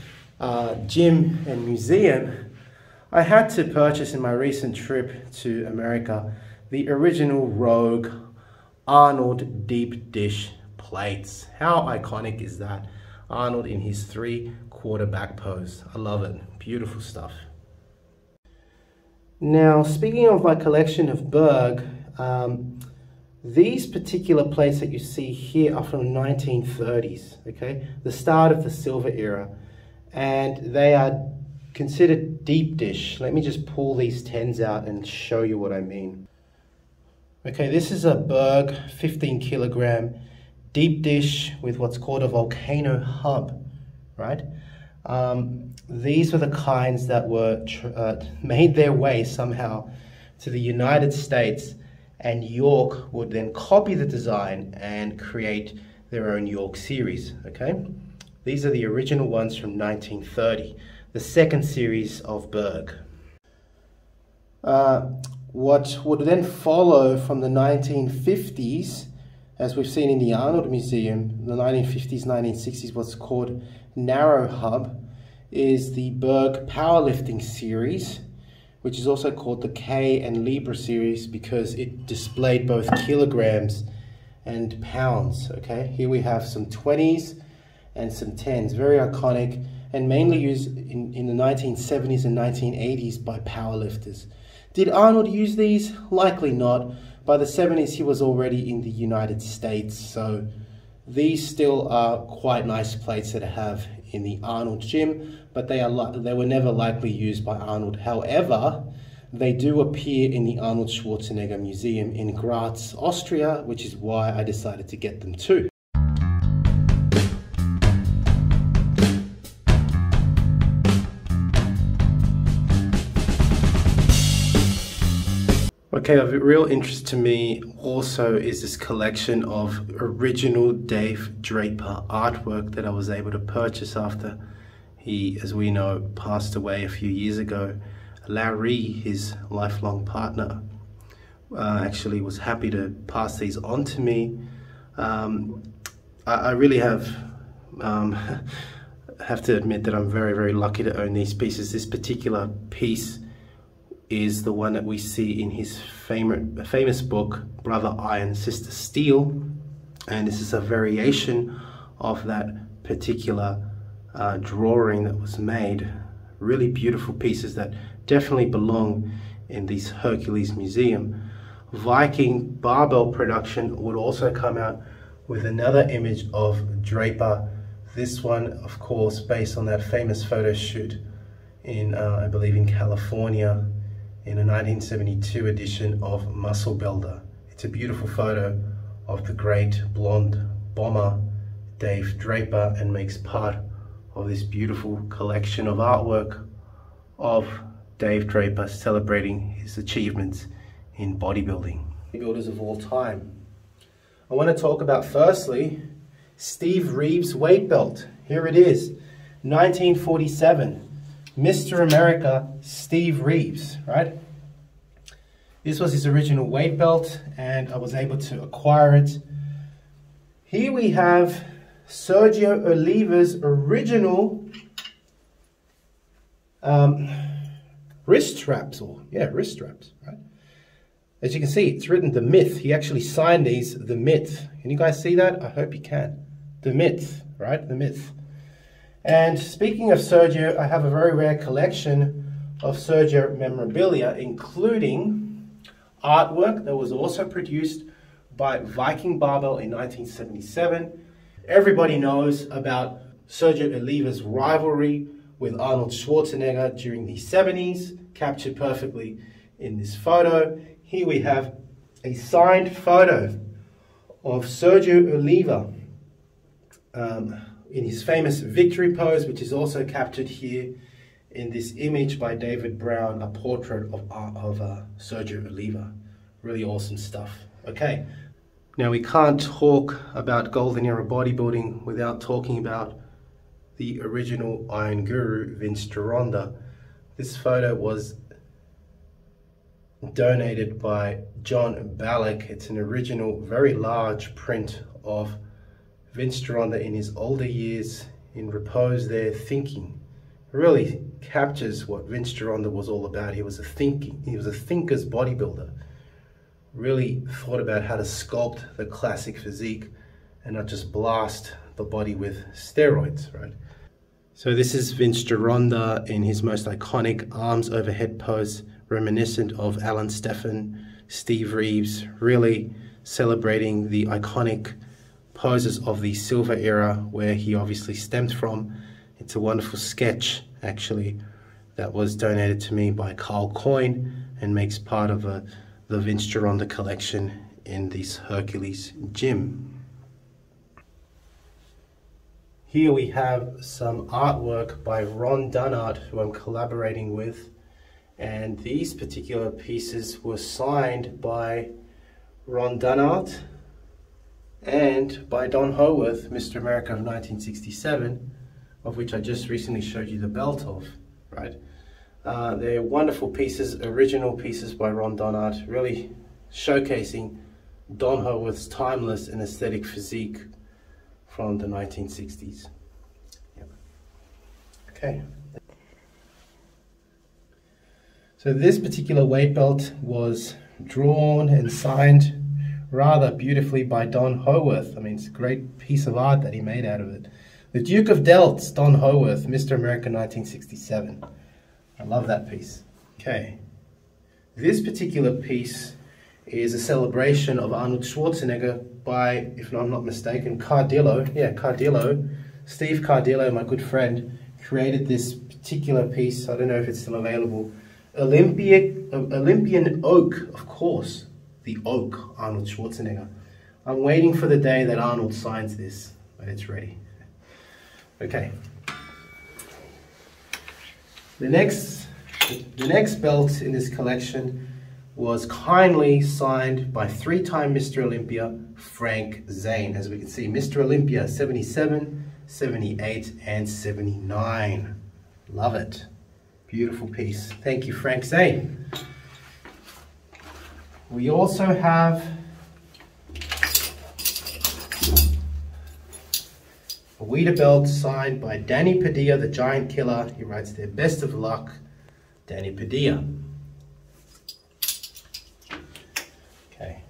gym and museum, I had to purchase in my recent trip to America the original Rogue Arnold deep dish plates. How iconic is that? Arnold in his 3-quarterback pose. I love it. Beautiful stuff. Now, speaking of my collection of Berg, these particular plates that you see here are from the 1930s, okay? The start of the silver era. And they are considered deep dish. Let me just pull these 10s out and show you what I mean. Okay, this is a Berg 15 kilogram deep dish with what's called a volcano hub, right? These were the kinds that were made their way somehow to the United States, and York would then copy the design and create their own York series, okay? These are the original ones from 1930, the second series of Berg. What would then follow from the 1950s, as we've seen in the Arnold Museum, the 1950s, 1960s, what's called narrow hub, is the Berg powerlifting series, which is also called the K and Libra series because it displayed both kilograms and pounds, okay? Here we have some 20s and some 10s, very iconic, and mainly used in the 1970s and 1980s by powerlifters. Did Arnold use these? Likely not. By the 70s, he was already in the United States, so these still are quite nice plates that I have in the Arnold gym, but they were never likely used by Arnold. However, they do appear in the Arnold Schwarzenegger Museum in Graz, Austria, which is why I decided to get them too. Okay, of real interest to me also is this collection of original Dave Draper artwork that I was able to purchase after he, as we know, passed away a few years ago. Larry, his lifelong partner, actually was happy to pass these on to me. I really have to admit that I'm very, very lucky to own these pieces. This particular piece is the one that we see in his famous book, Brother Iron, Sister Steel. And this is a variation of that particular drawing that was made. Really beautiful pieces that definitely belong in this Hercules Museum. Viking Barbell Production would also come out with another image of Draper. This one, of course, based on that famous photo shoot in, I believe, in California, in a 1972 edition of Muscle Builder. It's a beautiful photo of the great blonde bomber Dave Draper, and makes part of this beautiful collection of artwork of Dave Draper celebrating his achievements in bodybuilding. Bodybuilders of all time. I want to talk about firstly Steve Reeves' weight belt. Here it is, 1947, Mr. America Steve Reeves, right? This was his original weight belt and I was able to acquire it. Here we have Sergio Oliva's original wrist straps, right? As you can see, it's written The Myth. He actually signed these, The Myth. Can you guys see that? I hope you can. The Myth, right? The Myth. And speaking of Sergio, I have a very rare collection of Sergio memorabilia, including artwork that was also produced by Viking Barbell in 1977. Everybody knows about Sergio Oliva's rivalry with Arnold Schwarzenegger during the 70s, captured perfectly in this photo. Here we have a signed photo of Sergio Oliva in his famous victory pose, which is also captured here in this image by David Brown, a portrait of Sergio Oliva. Really awesome stuff. Okay, now we can't talk about Golden Era bodybuilding without talking about the original Iron Guru, Vince Gironda. This photo was donated by John Ballack. It's an original, very large print of Vince Gironda in his older years in repose there, thinking. It really captures what Vince Gironda was all about. He was a thinker's bodybuilder. Really thought about how to sculpt the classic physique and not just blast the body with steroids, right? So this is Vince Gironda in his most iconic arms overhead pose, reminiscent of Alan Stephan, Steve Reeves, really celebrating the iconic poses of the Silver era where he obviously stemmed from. It's a wonderful sketch, actually, that was donated to me by Carl Coyne and makes part of the Vince Gironda collection in this Hercules gym. Here we have some artwork by Ron Dunnart, who I'm collaborating with, and these particular pieces were signed by Ron Dunnart and by Don Howarth, Mr. America of 1967, of which I just recently showed you the belt of, right? They're wonderful pieces, original pieces by Ron Dunnart, really showcasing Don Howarth's timeless and aesthetic physique from the 1960s. Yep. Okay. So this particular weight belt was drawn and signed rather beautifully by Don Howarth. I mean, it's a great piece of art that he made out of it. The Duke of Delts, Don Howarth, Mr. America 1967. I love that piece. Okay. This particular piece is a celebration of Arnold Schwarzenegger by, if I'm not mistaken, Cardillo. Yeah, Cardillo. Steve Cardillo, my good friend, created this particular piece. I don't know if it's still available. Olympian Oak, of course. The Oak, Arnold Schwarzenegger. I'm waiting for the day that Arnold signs this, but it's ready. Okay. The next belt in this collection was kindly signed by three-time Mr. Olympia, Frank Zane. As we can see, Mr. Olympia 77, 78, and 79. Love it. Beautiful piece. Thank you, Frank Zane. We also have a Weta belt signed by Danny Padilla, the Giant Killer. He writes there, best of luck, Danny Padilla. Okay.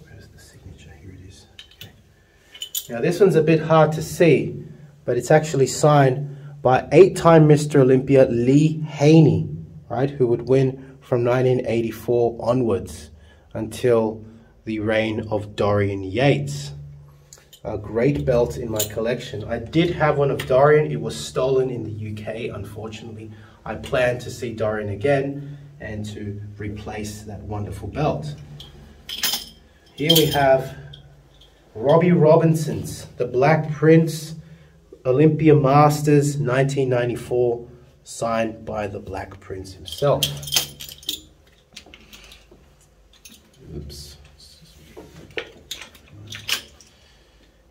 Where's the signature? Here it is. Okay. Now this one's a bit hard to see, but it's actually signed by 8-time Mr. Olympia Lee Haney, right, who would win from 1984 onwards until the reign of Dorian Yates. A great belt in my collection. I did have one of Dorian. It was stolen in the UK, unfortunately. I plan to see Dorian again, and to replace that wonderful belt. Here we have Robbie Robinson's The Black Prince Olympia Masters 1994, signed by the Black Prince himself. Oops.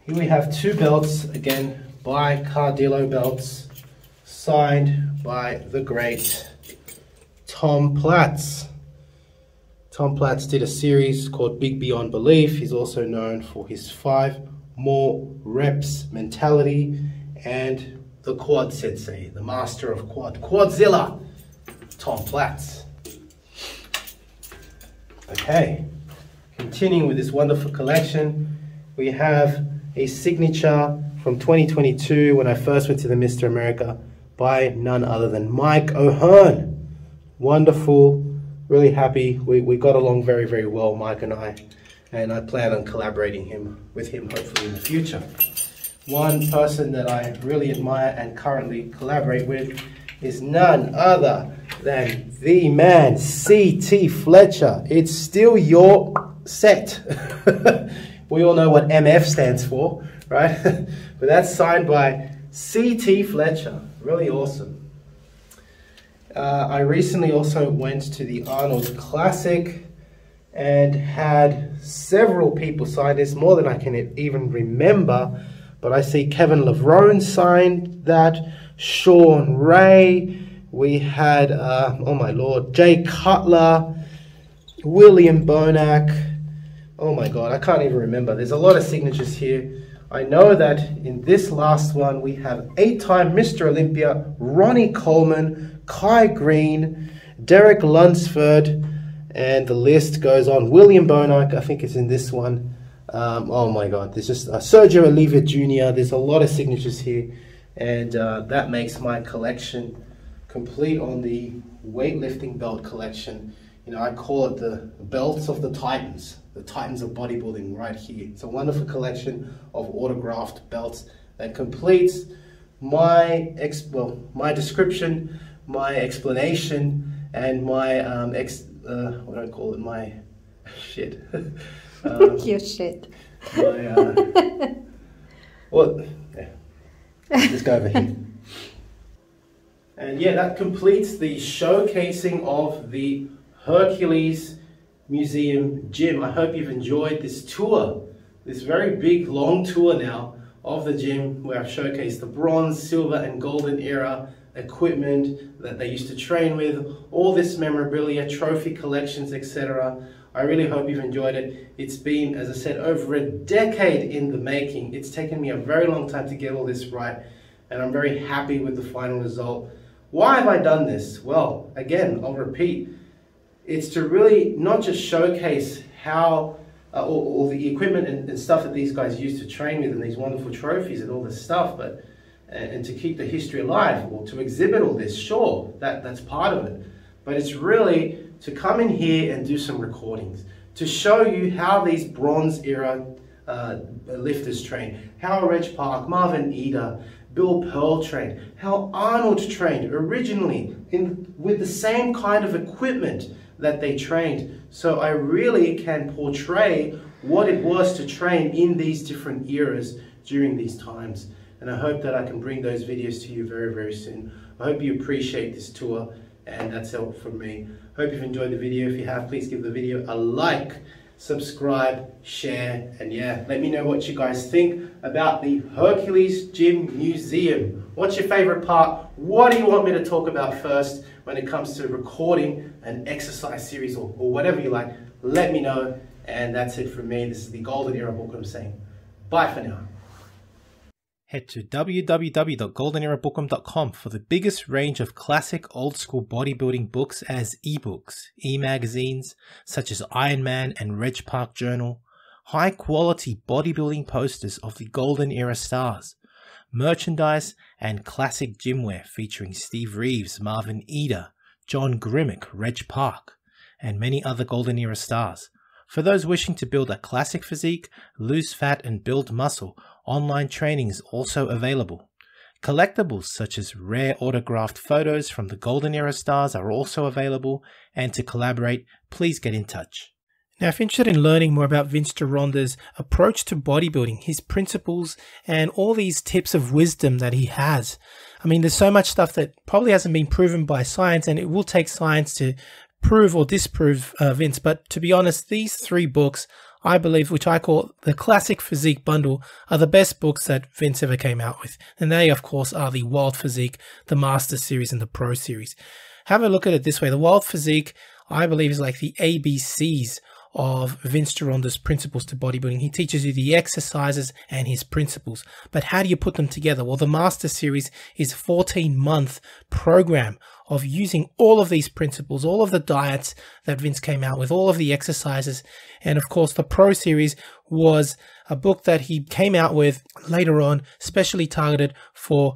Here we have two belts, again by Cardillo Belts, signed by the great Tom Platz. Tom Platz did a series called Big Beyond Belief. He's also known for his 5 more reps mentality and the Quad Sensei, the master of quad, Quadzilla, Tom Platz. Okay, continuing with this wonderful collection, we have a signature from 2022 when I first went to the Mr. America by none other than Mike O'Hearn. Wonderful, really happy. We got along very, very well, Mike and I plan on collaborating with him hopefully in the future. One person that I really admire and currently collaborate with is none other than the man, C.T. Fletcher. It's still your set. We all know what MF stands for, right? But that's signed by C.T. Fletcher. Really awesome. I recently also went to the Arnold Classic and had several people sign this, more than I can even remember. But I see Kevin Levrone signed that, Sean Ray, we had, oh my lord, Jay Cutler, William Bonac. Oh my god, I can't even remember. There's a lot of signatures here. I know that in this last one we have 8-time Mr. Olympia, Ronnie Coleman, Kai Green, Derek Lunsford, and the list goes on. William Bonac, I think it's in this one. Oh my god, there's just Sergio Oliva Jr. There's a lot of signatures here, and that makes my collection complete on the weightlifting belt collection. You know, I call it the belts of the Titans of bodybuilding right here. It's a wonderful collection of autographed belts that completes my description, my explanation, and my what do I call it? My shit. Your shit. My well, yeah. Just go over here. And yeah, that completes the showcasing of the Hercules Museum gym. I hope you've enjoyed this tour, this very big, long tour now of the gym, where I've showcased the bronze, silver, and golden era equipment that they used to train with, all this memorabilia, trophy collections, etc. I really hope you've enjoyed it. It's been, as I said, over a decade in the making. It's taken me a very long time to get all this right, and I'm very happy with the final result. Why have I done this? Well, again, I'll repeat. It's to really not just showcase how all the equipment and stuff that these guys used to train with, and these wonderful trophies and all this stuff, but and to keep the history alive, or to exhibit all this. Sure, that's part of it, but it's really to come in here and do some recordings to show you how these Bronze Era lifters train, how Reg Park, Marvin Eder, Bill Pearl trained, how Arnold trained originally with the same kind of equipment that they trained. So I really can portray what it was to train in these different eras during these times. And I hope that I can bring those videos to you very, very soon. I hope you appreciate this tour, and that's all from me. Hope you've enjoyed the video. If you have, please give the video a like, subscribe, share, and yeah, let me know what you guys think about the Hercules Gym Museum. What's your favorite part? What do you want me to talk about first when it comes to recording an exercise series or whatever you like? Let me know. And that's it from me. This is the Golden Era Bookworm saying bye for now. Head to www.goldenerabookworm.com for the biggest range of classic old school bodybuilding books as ebooks, e-magazines such as Iron Man and Reg Park Journal, high quality bodybuilding posters of the Golden Era stars, merchandise and classic gymwear featuring Steve Reeves, Marvin Eder, John Grimmick, Reg Park, and many other Golden Era stars. For those wishing to build a classic physique, lose fat and build muscle, online training is also available. Collectibles such as rare autographed photos from the Golden Era stars are also available, and to collaborate, please get in touch. Now, if you're interested in learning more about Vince Gironda's approach to bodybuilding, his principles, and all these tips of wisdom that he has, I mean, there's so much stuff that probably hasn't been proven by science, and it will take science to prove or disprove Vince. But to be honest, these 3 books, I believe, which I call the Classic Physique Bundle, are the best books that Vince ever came out with. And they, of course, are the Wild Physique, the Master Series, and the Pro Series. Have a look at it this way. The Wild Physique, I believe, is like the ABCs of Vince Gironda's principles to bodybuilding. He teaches you the exercises and his principles. But how do you put them together? Well, the Master Series is a 14-month program of using all of these principles, all of the diets that Vince came out with, all of the exercises. And of course, the Pro Series was a book that he came out with later on, specially targeted for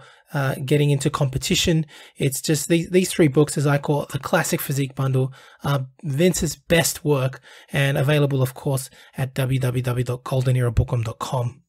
getting into competition. It's just these 3 books, as I call it, the Classic Physique Bundle, Vince's best work, and available, of course, at www.goldenerabookworm.com.